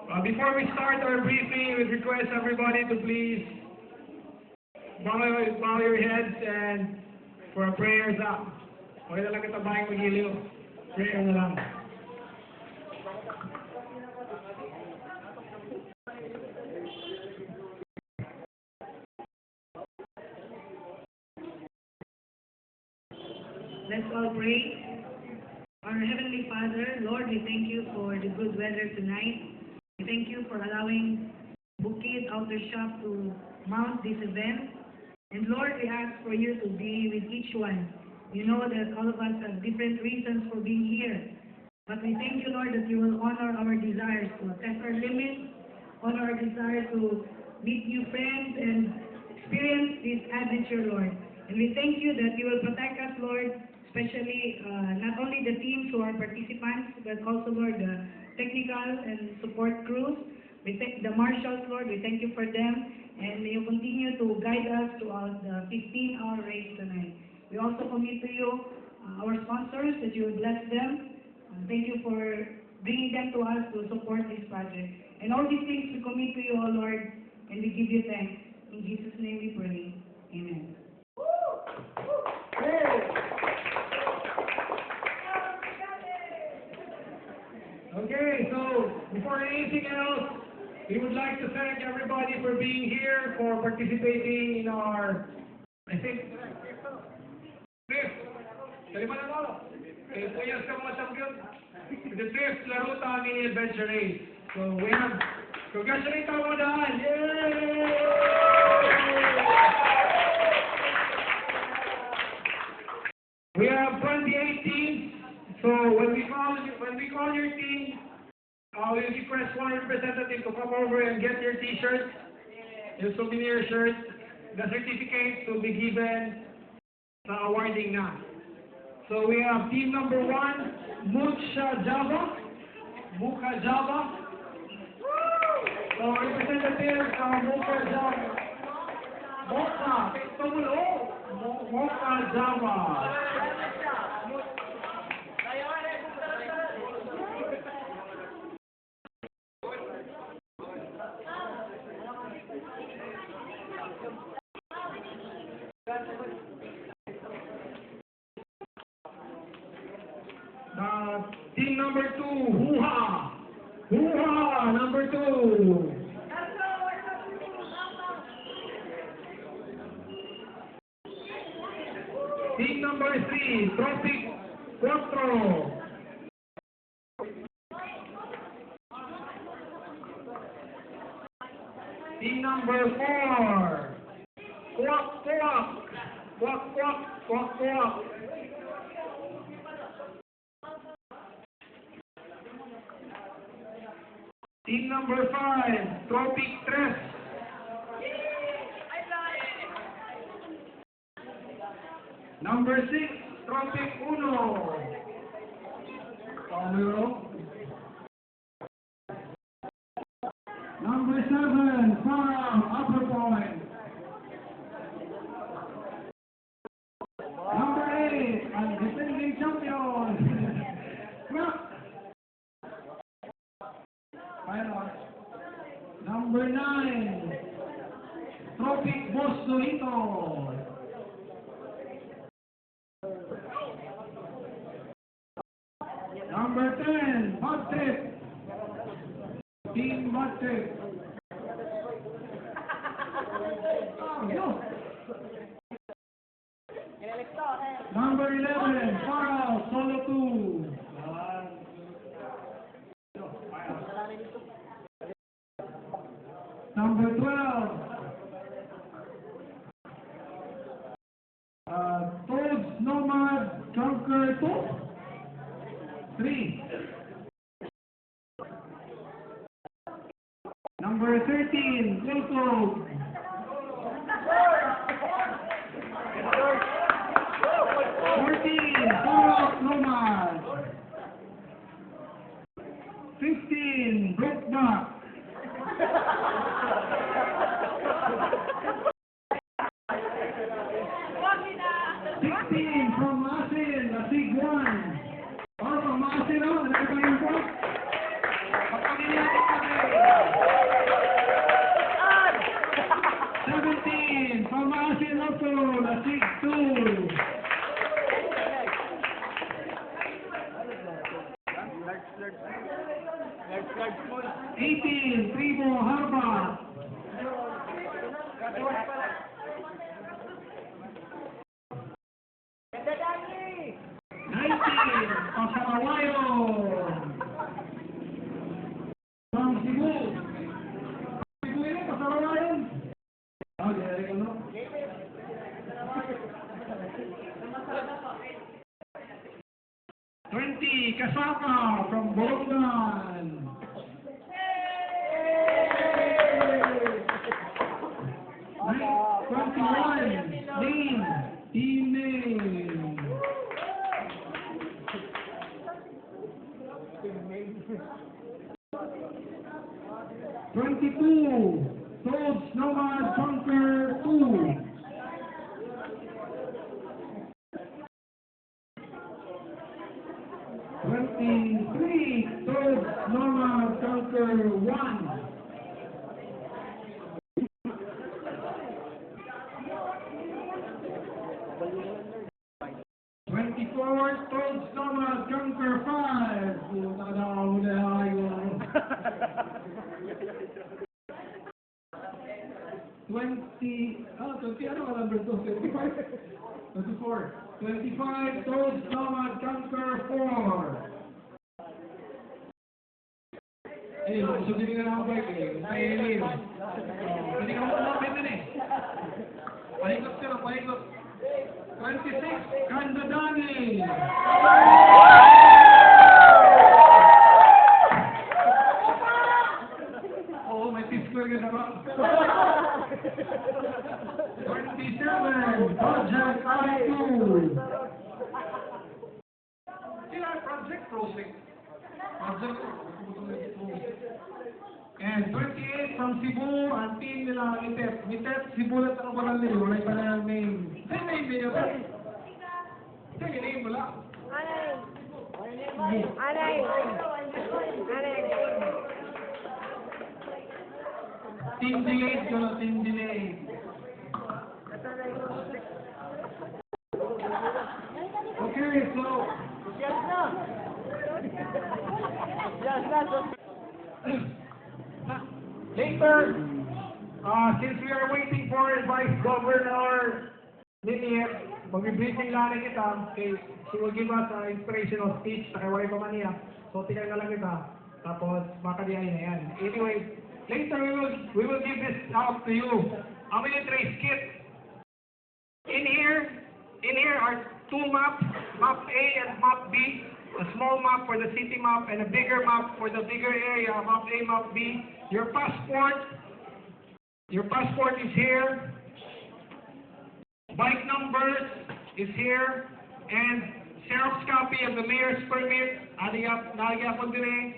Before we start our briefing, we request everybody to please bow your heads and for our prayers up. Okay na lang kita bayang magiliw. Prayer na lang. Let's all pray. Our Heavenly Father, Lord, we thank you for the good weather tonight. We thank you for allowing Bukid Outer Shop to mount this event. And Lord, we ask for you to be with each one. You know that all of us have different reasons for being here. But we thank you, Lord, that you will honor our desires to test our limits, honor our desire to meet new friends and experience this adventure, Lord. And we thank you that you will protect us, Lord, especially not only the teams who are participants, but also, Lord, the technical and support crews. We thank the marshals, Lord, we thank you for them, and may you continue to guide us throughout the 15-hour race tonight. We also commit to you our sponsors, that you will bless them. Thank you for bringing them to us to support this project. And all these things we commit to you, O Lord, and we give you thanks. In Jesus' name we pray. Amen. Okay, so before anything else, we would like to thank everybody for being here, for participating in our, I think, fifth. Kalima na mo. Kuyas ka mga champion. The fifth Laruta Mini Adventure Race. So we have, congratulate our daan. Yay! We have 28 teams. So when we call your team, we request one representative to come over and get your T-shirt, your souvenir shirt, the certificate to be given sa awarding na. So we have team number 1, Mucha Java. So representative from Mucha Java. Mocha Java. Team number 2, Hoo-Ha! Hoo-Ha, number 2. Team number 3, Tropic 4. Team number 4, Quack. Team number 5, Tropic 3. Number 6, Tropic 1. Number 7, Farm Upper Point. Number 8, ang defending champion. Number 9, Tropic Bostonito. Number 10, Bad Trip. Team Bad Trip. Number 11, Farrell Solo 2. Number 12, Toads Nomad Conquer 3. Number 13, Wilco. Nomad. 15, Brokeback. 16 from Masin, the big one. Or from Masin, no? Ano ba yung po? Kapag-inyatik kami. 18, Tribo Harba. 19, Pasarawayo. From Cebu. Cebu yun, Pasarawayo. Oh, di ko no. 20, Kasama from Borongan. 21, Name, team name. 22, Toads Nomad Conquer 2. 23, Toads Nomad Conquer 1. 24, Toads Nomad Conquer 5. Puta na ako na yun. 20, ano ka number 2? 25? 24. 25, Toads Nomad Conquer 4. Eh, gusto din nga ako bike eh. May alien. Hindi ka mo malapit din eh. Paikot ka lang, paikot. 26, Kandadani. Oh, may T-square ka na ba? 27, Project I2. Sila, Project Project. And 28 from Cebu, ang team nila, Mitet. Mitet, Cebu lang ang walang nila. Wala pa na yung name. Saan name nila ba? Saan yung name wala? Team delayed ko na, team delayed. Okay, so... Later, since we are waiting for Vice Governor Ninier, mag-briefing lang kita, okay, she will give us an inspirational speech sa kay pa man niya. So, tingnan na lang kita, tapos makadihay na yan. Anyway, later we will give this out to you. A military kit. In here are two maps, Map A and Map B. A small map for the city map and a bigger map for the bigger area, Map A, Map B. Your passport is here. Bike numbers is here. And Xerox copy of the mayor's permit. Nalagyan din eh.